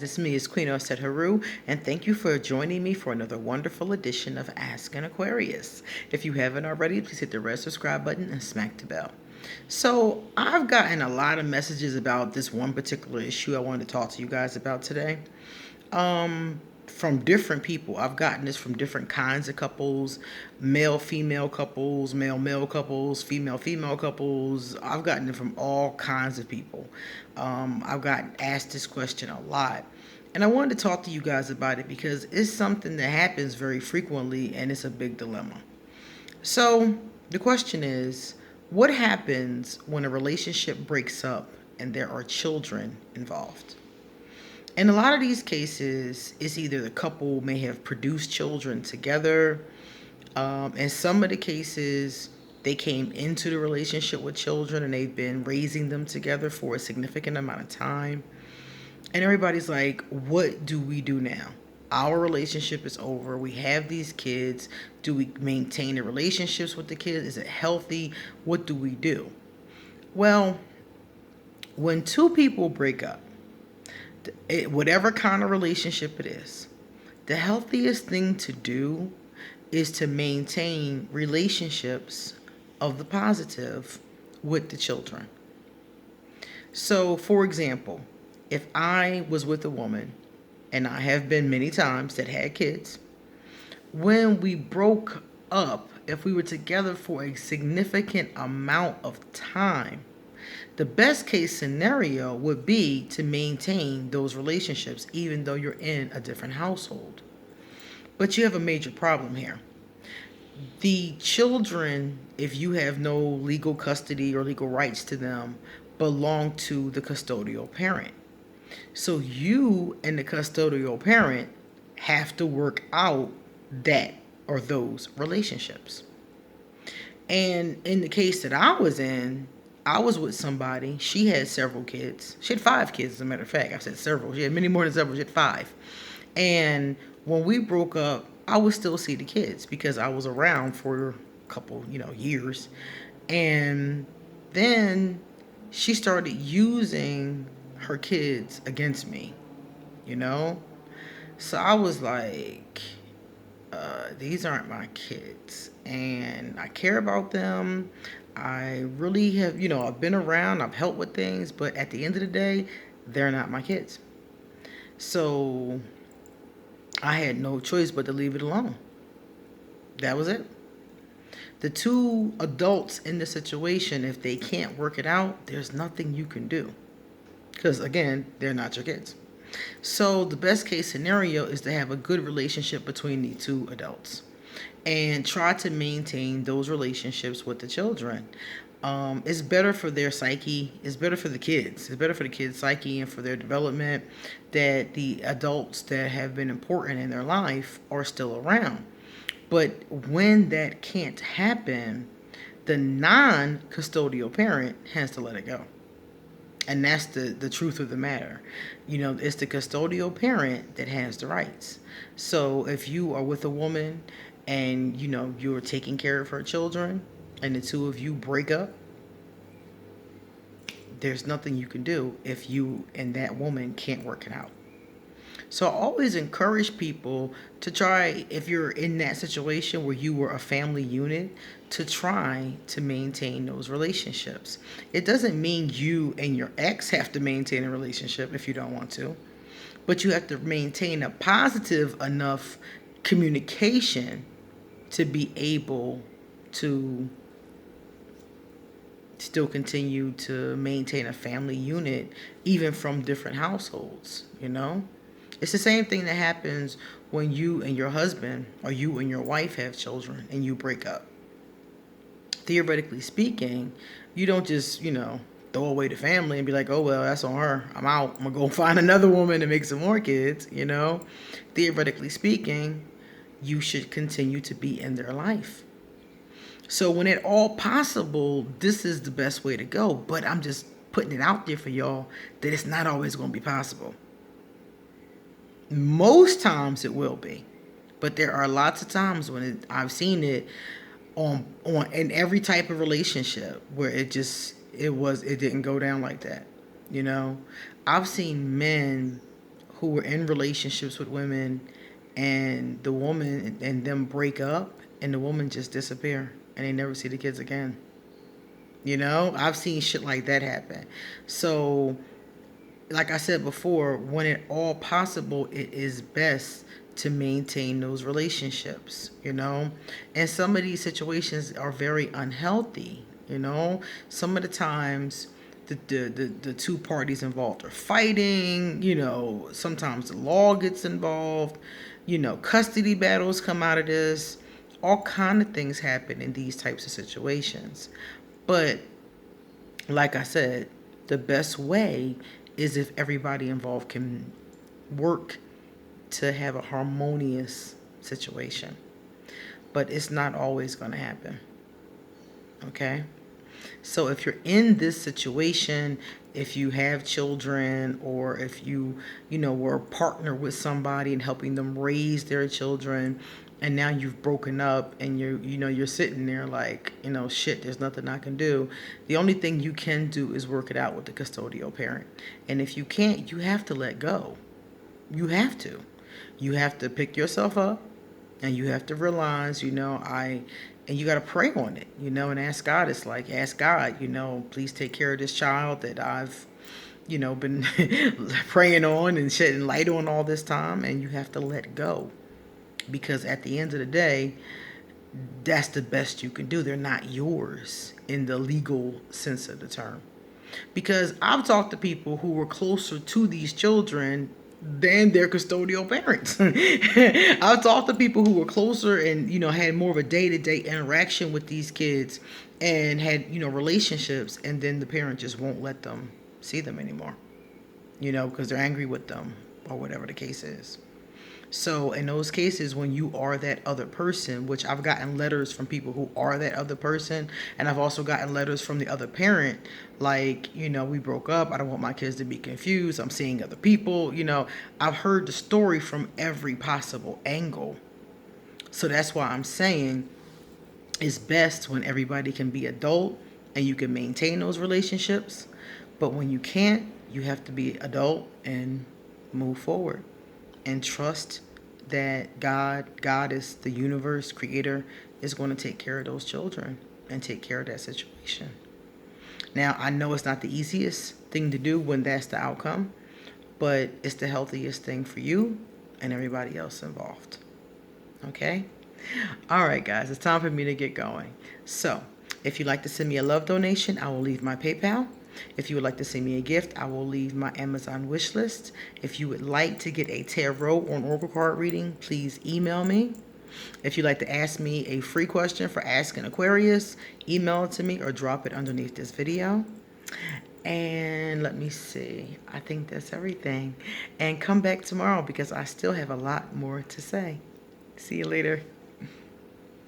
It's me, it's Queen Osset Haru, and thank you for joining me for another wonderful edition of Ask an Aquarius. If you haven't already, please hit the red subscribe button and smack the bell. So, I've gotten a lot of messages about this one particular issue I wanted to talk to you guys about today. From different people. I've gotten this from different kinds of couples, male female couples, male male couples, female female couples. I've gotten it from all kinds of people. I've gotten asked this question a lot. And I wanted to talk to you guys about it because it's something that happens very frequently and it's a big dilemma. So, the question is, what happens when a relationship breaks up and there are children involved? In a lot of these cases, it's either the couple may have produced children together. In some of the cases, they came into the relationship with children and they've been raising them together for a significant amount of time. And everybody's like, what do we do now? Our relationship is over. We have these kids. Do we maintain the relationships with the kids? Is it healthy? What do we do? Well, when two people break up, whatever kind of relationship it is, the healthiest thing to do is to maintain relationships of the positive with the children. So, for example, if I was with a woman, and I have been many times that had kids, when we broke up, if we were together for a significant amount of time, the best case scenario would be to maintain those relationships even though you're in a different household. But you have a major problem here. The children, if you have no legal custody or legal rights to them, belong to the custodial parent. So you and the custodial parent have to work out that or those relationships. And in the case that I was in, I was with somebody. She had several kids. She had 5 kids, as a matter of fact. I said several. She had many more than several. She had 5. And when we broke up, I would still see the kids because I was around for a couple, years. And then she started using her kids against me, you know? So I was like, these aren't my kids. And I care about them. I really have, I've been around, I've helped with things, but at the end of the day, they're not my kids. So I had no choice but to leave it alone. That was it. The two adults in the situation, if they can't work it out, there's nothing you can do. Because again, they're not your kids. So the best case scenario is to have a good relationship between the two adults and try to maintain those relationships with the children. It's better for their psyche. It's better for the kids. It's better for the kids' psyche and for their development that the adults that have been important in their life are still around. But when that can't happen, the non-custodial parent has to let it go. And that's the truth of the matter. It's the custodial parent that has the rights. So if you are with a woman and, you're taking care of her children and the two of you break up, there's nothing you can do if you and that woman can't work it out. So I always encourage people to try, if you're in that situation where you were a family unit, to try to maintain those relationships. It doesn't mean you and your ex have to maintain a relationship if you don't want to, but you have to maintain a positive enough communication to be able to still continue to maintain a family unit even from different households. It's the same thing that happens when you and your husband or you and your wife have children and you break up. Theoretically speaking, you don't just, throw away the family and be like, oh, well, that's on her. I'm out. I'm going to go find another woman and make some more kids. Theoretically speaking, you should continue to be in their life. So when at all possible, this is the best way to go. But I'm just putting it out there for y'all that it's not always going to be possible. Most times it will be, but there are lots of times when I've seen it on in every type of relationship where it didn't go down like that. I've seen men who were in relationships with women, and the woman and them break up, and the woman just disappear, and they never see the kids again. I've seen shit like that happen. So, like I said before, when at all possible, it is best to maintain those relationships. And some of these situations are very unhealthy. Some of the times the two parties involved are fighting. Sometimes the law gets involved. Custody battles come out of this. All kind of things happen in these types of situations. But like I said, the best way is if everybody involved can work to have a harmonious situation. But it's not always going to happen. Okay? So if you're in this situation, if you have children, or if were a partner with somebody and helping them raise their children, and now you've broken up, and you're sitting there like, shit, there's nothing I can do. The only thing you can do is work it out with the custodial parent. And if you can't, you have to let go. You have to. You have to pick yourself up, and you have to realize, and you got to pray on it, and ask God. It's like, ask God, please take care of this child that I've, been praying on and shedding light on all this time. And you have to let go, because at the end of the day, that's the best you can do. They're not yours in the legal sense of the term. Because I've talked to people who were closer to these children than their custodial parents. I've talked to people who were closer and, had more of a day-to-day interaction with these kids, and had, relationships, and then the parent just won't let them see them anymore, because they're angry with them, or whatever the case is. So in those cases, when you are that other person, which I've gotten letters from people who are that other person, and I've also gotten letters from the other parent, like, we broke up, I don't want my kids to be confused, I'm seeing other people. I've heard the story from every possible angle. So that's why I'm saying it's best when everybody can be adult and you can maintain those relationships. But when you can't, you have to be adult and move forward, and trust that God is the universe creator, is going to take care of those children and take care of that situation. Now, I know it's not the easiest thing to do when that's the outcome, but it's the healthiest thing for you and everybody else involved. Okay? All right, guys, it's time for me to get going. So, if you'd like to send me a love donation, I will leave my PayPal. If you would like to send me a gift, I will leave my Amazon wish list. If you would like to get a tarot or an oracle card reading, please email me. If you'd like to ask me a free question for Ask an Aquarius, email it to me or drop it underneath this video. And let me see. I think that's everything. And come back tomorrow, because I still have a lot more to say. See you later.